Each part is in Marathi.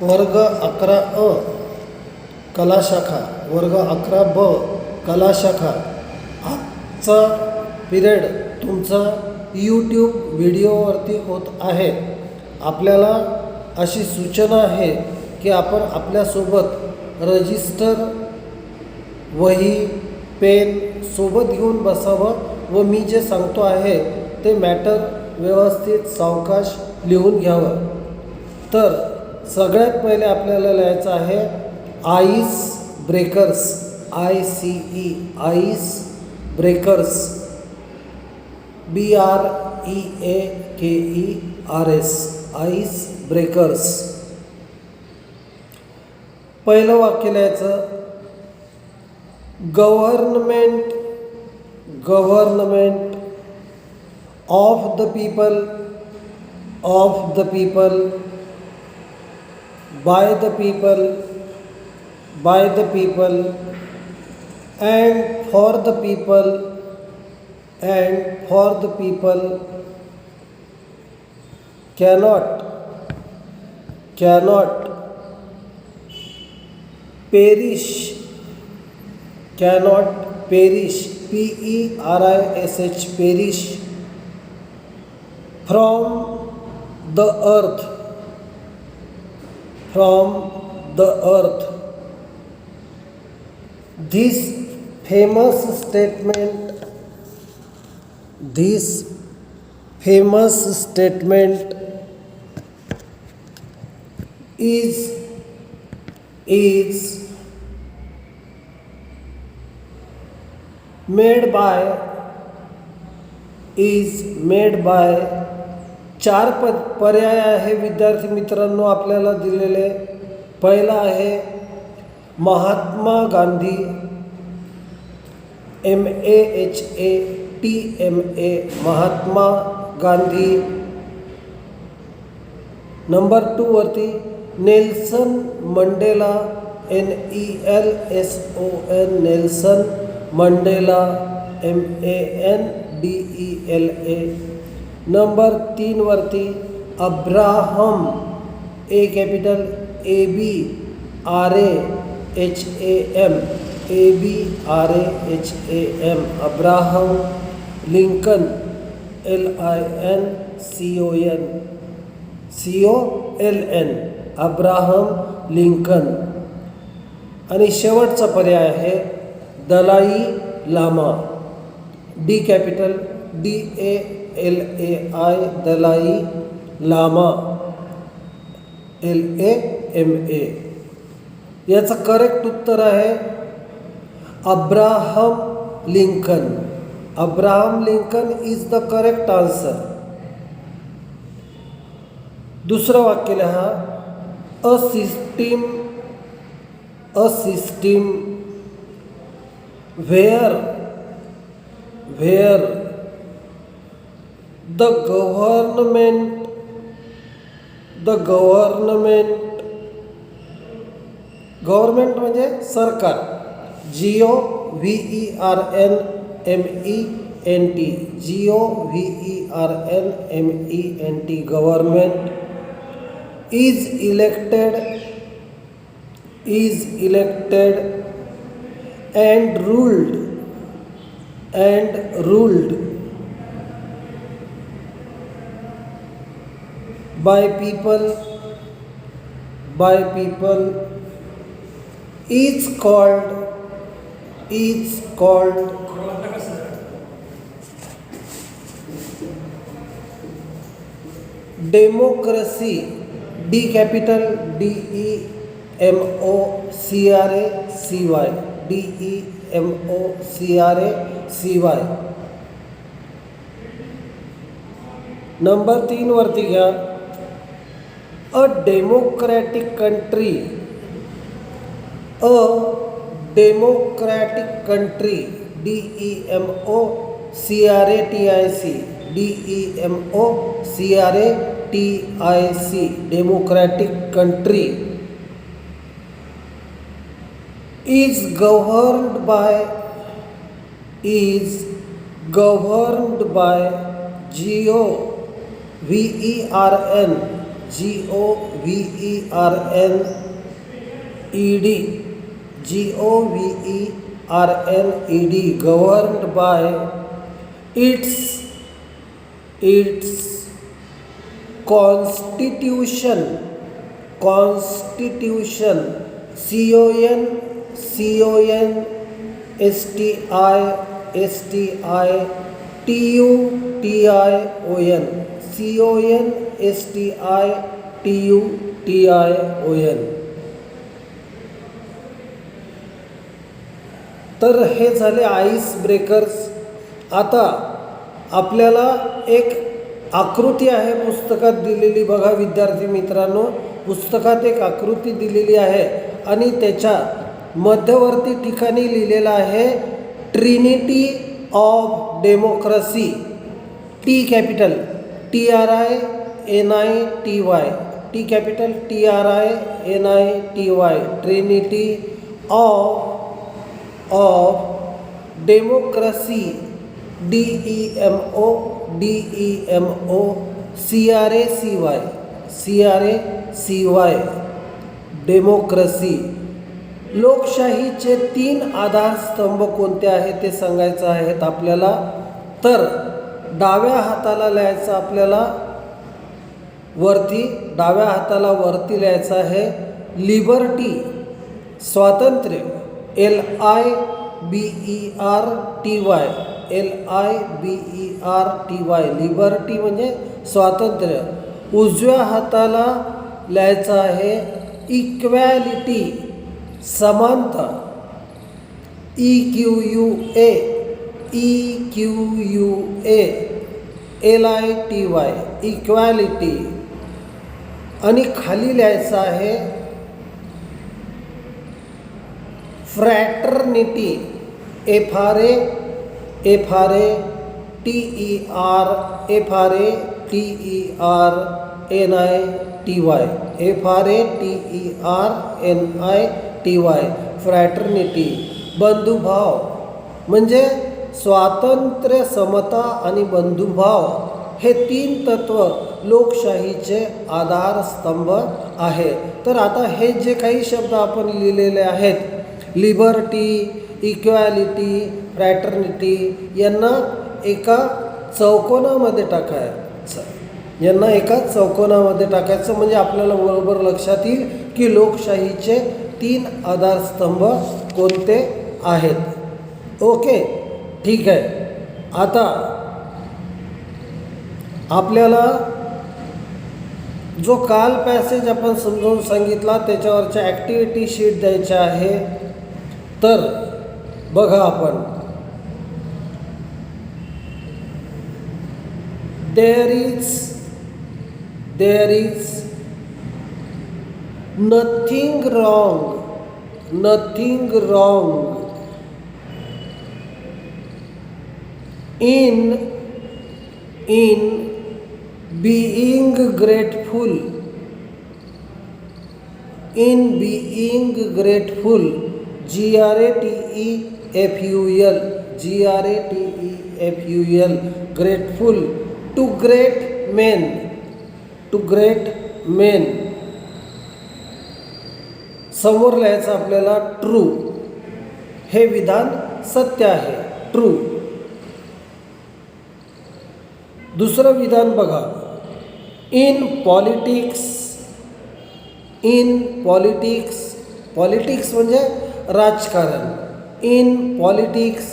वर्ग 11 कला शाखा, वर्ग 11 कला शाखा. आजचा पिरियड तुमचा यूट्यूब व्हिडिओवरती होत आहे. आपल्याला अशी सूचना आहे की आपण आपल्यासोबत रजिस्टर, वही, पेन सोबत घेऊन बसावं व मी जे सांगतो आहे ते मॅटर व्यवस्थित सावकाश लिहून घ्यावं. तर सगळ्यात पहिले आपल्याला लिहायचं आहे ice breakers, ICE, ice breakers, BREAKERS, ice breakers. पहिलं वाक्य लिहायचं government of the people, by the people, and for the people, cannot perish, perish, perish from the earth, This famous statement is made by चार पर्याय आहे विद्यार्थी मित्रांनो आपल्याला दिलेले. पहिला आहे महात्मा गांधी, MAHATMA, महात्मा गांधी. नंबर 2 वरती Nelson Mandela, NELSON, Nelson Mandela, MANDELA. Number 3 वरती Abraham, ABRAHAM, Abraham Lincoln, LINCOLN, Abraham Lincoln. आणि शेवटचा पर्याय आहे Dalai Lama, DALAI, Dalai Lama, LAMA. याचं करेक्ट उत्तर आहे Abraham Lincoln. Abraham Lincoln is the correct answer. दुसरं वाक्य लिहा a system where the government म्हणजे सरकार, GOVERNMENT, government is elected and ruled by people, is called democracy, DEMOCRACY, DEMOCRACY. Number 3 वरती घ्या a democratic country, DEMOCRATIC, democratic country is governed by GOVERN governed, governed by its constitution, constitution. तर हे झाले आईस ब्रेकर्स. आता आपल्याला एक आकृती आहे पुस्तकात दिलेली बघा विद्यार्थी मित्रांनो. पुस्तकात एक आकृती दिलेली आहे आणि त्याच्या मध्यवर्ती ठिकाणी लिहिलेलं आहे Trinity of democracy. T capital TRINITY, T capital TRINITY, Trinity of democracy, DEMO CRACY, democracy. लोकशाहीचे 3 आधारस्तंभ कोणते आहेत ते सांगायचं आहेत आपल्याला. तर डाव्या हाताला लिहायचं आपल्याला वरती, डाव्या हाताला वरती लिहायचं आहे लिबर्टी, स्वातंत्र्य, LIBERTY, लिबर्टी म्हणजे स्वातंत्र्य. उजव्या हाताला लिहायचं आहे इक्वॅलिटी, समानता, EQUA, LITY, इक्वॅलिटी. आणि खाली लिहायचं आहे फ्रॅटर्निटी, FRATERNITY, फ्रॅटर्निटी. बंधुभाव म्हणजे स्वातंत्र्य, समता आणि बंधुभाव हे 3 तत्व लोकशाहीचे आधारस्तंभ आहे. तर आता हे जे काही शब्द आपण लिहिलेले आहेत लिबर्टी, इक्वॅलिटी, फ्रॅटर्निटी यांना एका चौकोनामध्ये टाकायचं म्हणजे आपल्याला बरोबर लक्षात येईल की लोकशाहीचे 3 आधारस्तंभ कोणते आहेत. ओके, ठीक आहे. आता आपल्याला जो काल पॅसेज आपण समजावून सांगितला त्याच्यावरच्या ॲक्टिव्हिटी शीट द्यायच्या आहे. तर बघा आपण there is nothing wrong in being grateful, grateful to great men. समोर लिहायचं आपल्याला ट्रू, हे विधान सत्य आहे, ट्रू. दुसरं विधान बघा, इन पॉलिटिक्स म्हणजे राजकारण. In politics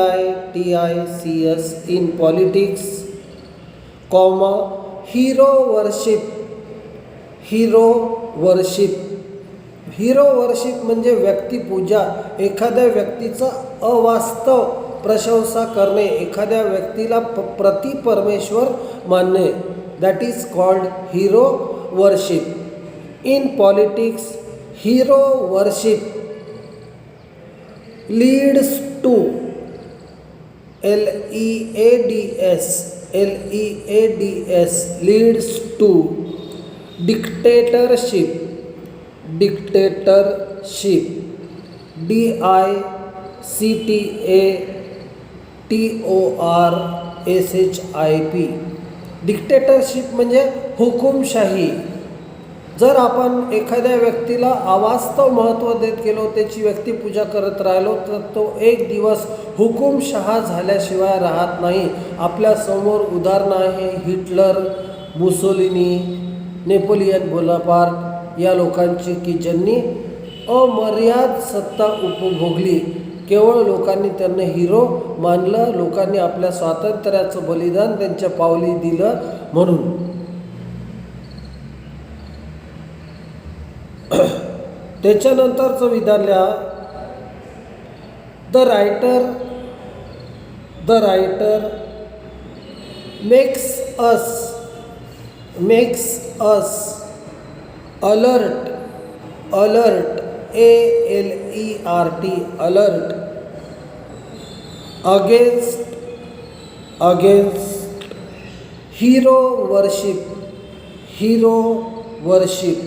POLITICS, in politics, comma, hero worship म्हणजे व्यक्तिपूजा, एखाद्या व्यक्तीचं अवास्तव प्रशंसा करणे, एखाद्या व्यक्तीला प्रति परमेश्वर मानणे, that is called hero worship. In politics hero worship leads to LEADS leads to dictatorship DICTATORSHIP SHIP. Dictatorship म्हणजे हुकुमशाही. जर आपण एखाद्या व्यक्तीला अवास्तव महत्त्व देत गेलो, त्याची व्यक्तिपूजा करत राहिलो, तर तो एक दिवस हुकुमशहा झाल्याशिवाय राहत नाही. आपल्यासमोर उदाहरणं आहे हिटलर, मुसोलिनी, नेपोलियन बोनापार्ट या लोकांची, की ज्यांनी अमर्याद सत्ता उपभोगली. केवळ लोकांनी त्यांना हिरो मानलं, लोकांनी आपल्या स्वातंत्र्याचं बलिदान त्यांच्या पावली दिलं म्हणून. त्याच्यानंतरचं विधान लिहा. The writer makes us alert ALERT alert against hero worship.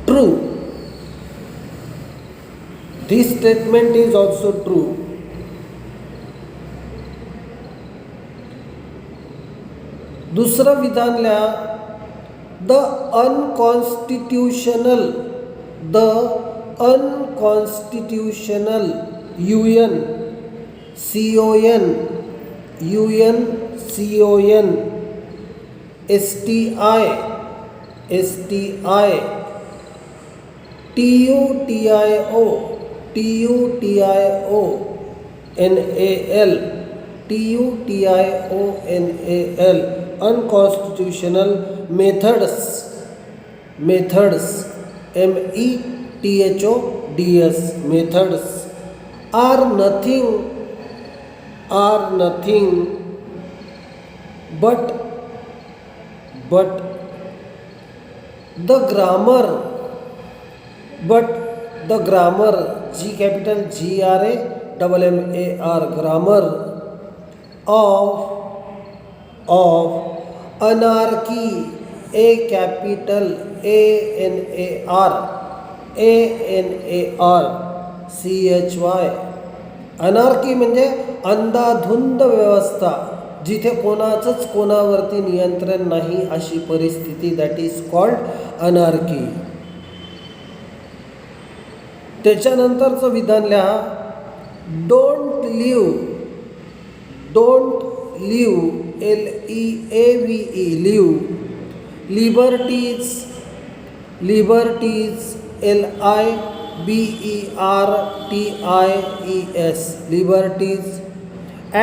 True. This statement is also true. दुसरं विधान लिहा. The unconstitutional UN STI TUTIONAL unconstitutional methods methods are nothing but the grammar G capital GRAMMAR grammar of anarchy A capital ANAR CHY. Anarchy म्हणजे अंधाधुंद व्यवस्था, जिथे कोणाचंच कोणावरती नियंत्रण नाही अशी परिस्थिती. That is called anarchy. त्याच्यानंतरचं विधान लिहा. Don't leave LEAVE leave liberties LIBERTIES liberties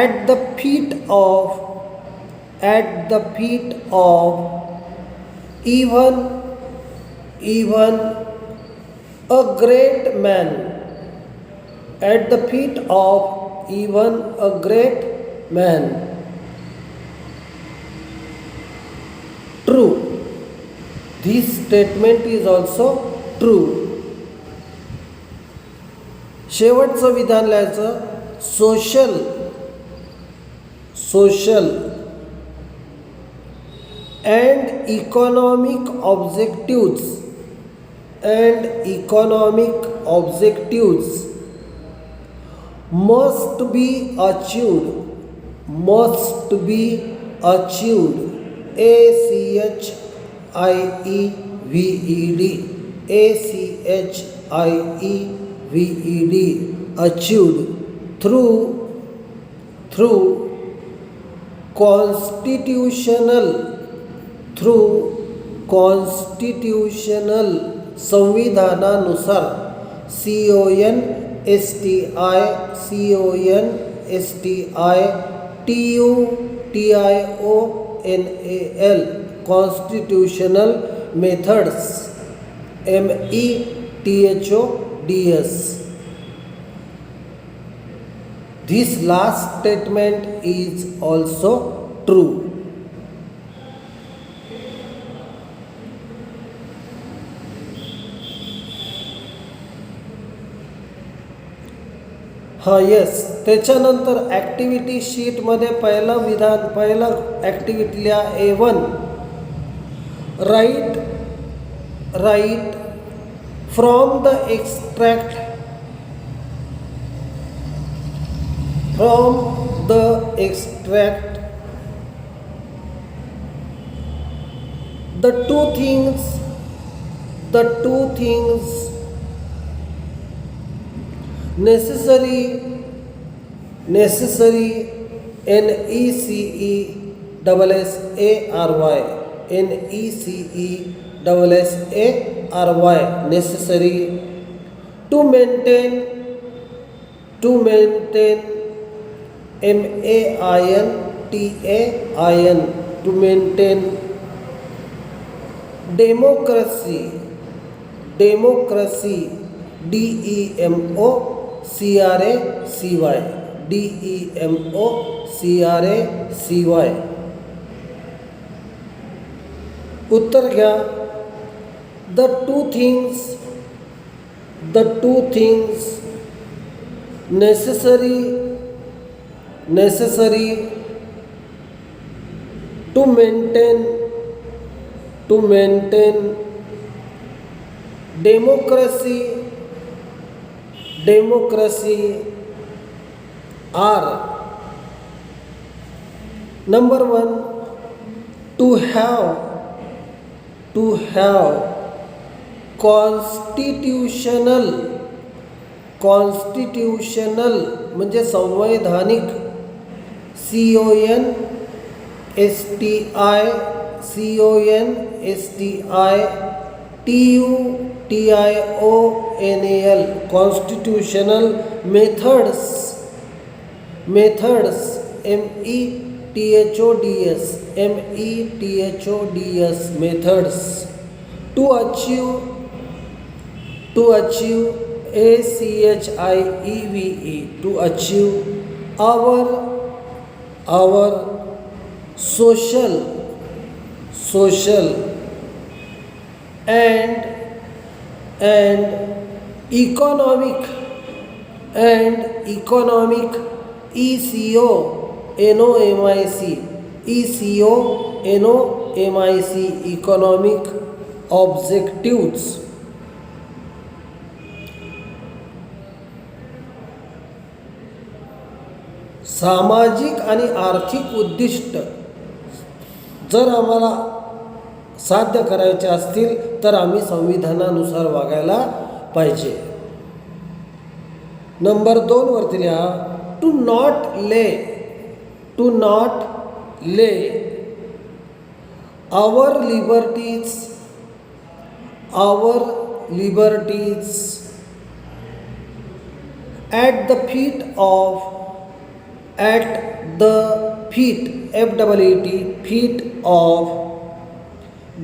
at the feet of even a great man, at the feet of even a great man. True. This statement is also true. शेवटचं विधान लिहायचं. Social and economic objectives must be achieved achieved through constitutional संविधानानुसार CONSTITUTIONAL constitutional methods METHODS. This last statement is also true. Yes. त्याच्यानंतर ॲक्टिव्हिटी शीटमध्ये पहिलं ॲक्टिव्हिटी लिहा. A1 write from the extract from the extract. The two things necessary necessary to maintain to maintain democracy democracy उत्तर घ्या. the two things necessary to maintain democracy are: number 1, to have constitutional म्हणजे संवैधानिक, constitutional methods methods to achieve to achieve our social and economic economic objectives. सामाजिक आणि आर्थिक उद्दिष्ट जर आम्हाला साध्य करायचे असतील तर आम्ही संविधानानुसार वागायला पाहिजे. नंबर 2 वरती लिहा. टू नॉट ले our liberties at the feet of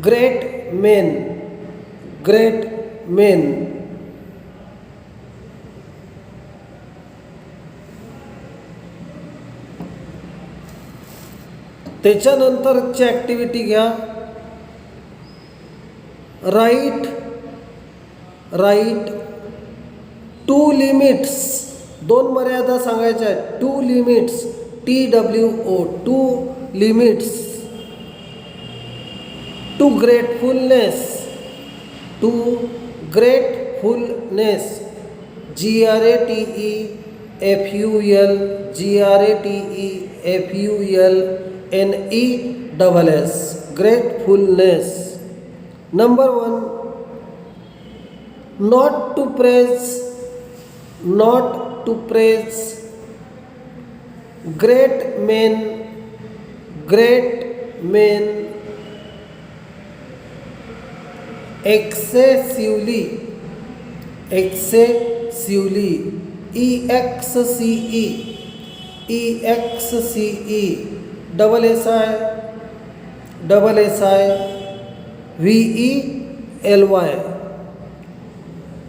great men. त्याच्यानंतरची ॲक्टिव्हिटी घ्या. राईट टू लिमिट्स, 2 मर्यादा सांगायच्या आहेत. Two limits two limits to gratefulness gratefulness. Number 1, not to praise great men excessively SSIVELY.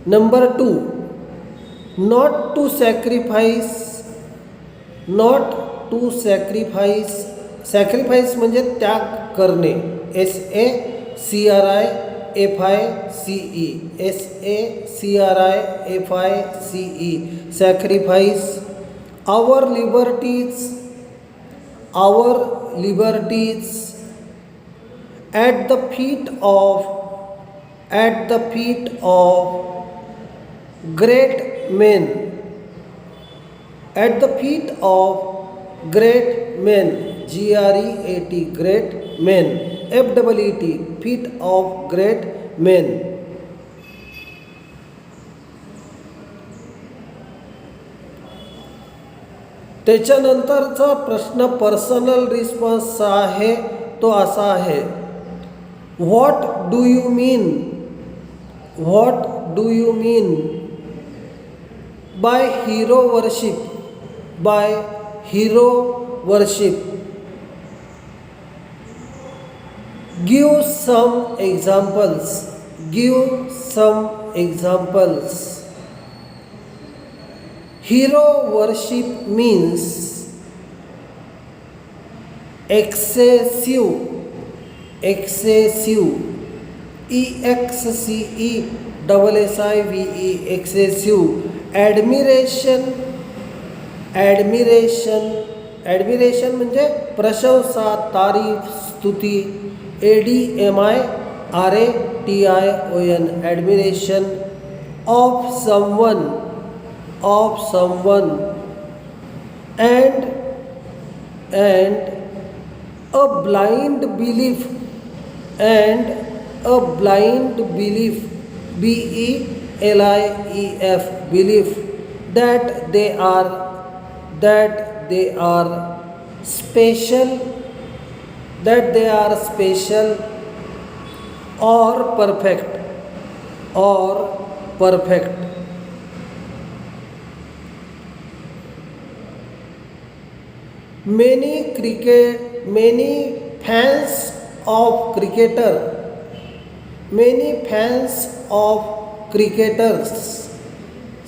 Number 2, not to sacrifice म्हणजे त्याग करणे. SACRIFICE sacrifice our liberties at the feet of great men at the feet of great men, GREAT, great men, FEET, feet of great men. त्याच्यानंतरचा प्रश्न पर्सनल रिस्पॉन्सचा आहे, तो असा आहे, what do you mean, what do you mean by hero worship, by hero worship. Give some examples, give some examples. Hero worship means excessive, excessive, EXCESSIVE, excessive. Admiration, admiration, admiration म्हणजे प्रशंसा, तारीफ, स्तुती, ADMIRATION, admiration of someone, of someone. And a blind belief, and a blind belief, BELIEF, belief, that they are special, that they are special or perfect, or perfect. Many fans of cricketer, many fans of cricketers,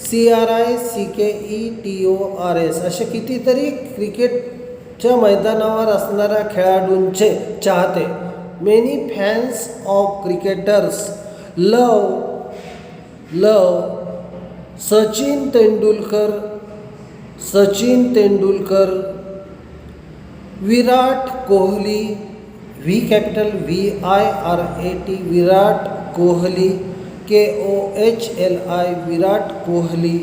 CRICKETORS, असे कितीतरी क्रिकेटच्या मैदानावर असणाऱ्या खेळाडूंचे चाहते. Many fans of cricketers love Sachin Tendulkar, Sachin Tendulkar, Virat Kohli, V capital VIRAT, Virat Kohli, KOHLI, Virat Kohli,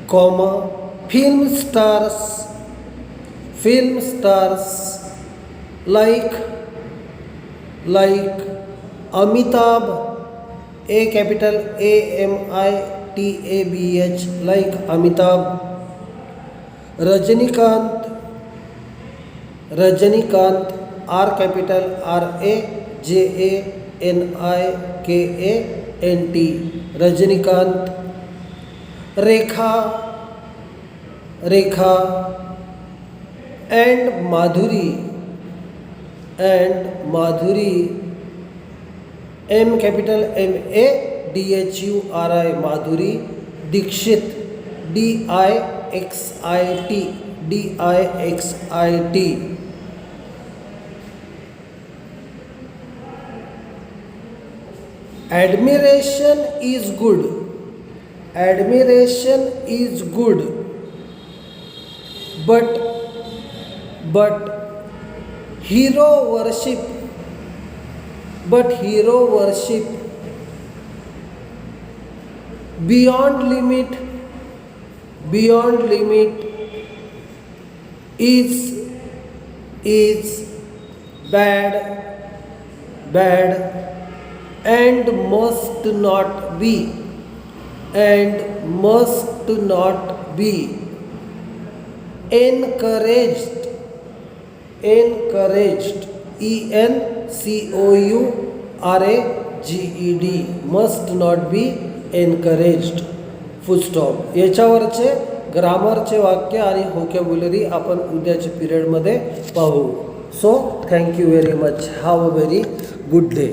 comma, film stars like Amitabh, A capital AMITABH, like Amitabh. Rajinikanth, R capital RAJANIKANT, Rajinikanth. Rekha, and Madhuri, M capital MADHURI, Madhuri. Dixit, DIXIT. Admiration is good, admiration is good, but hero worship, beyond limit is bad and must not be encouraged, ENCOURAGED, must not be encouraged. Full stop. याच्यावरचे ग्रामरचे वाक्य आणि व्होकॅब्युलरी आपण उद्याच्या पिरियडमध्ये पाहू. So thank you very much. Have a very good day.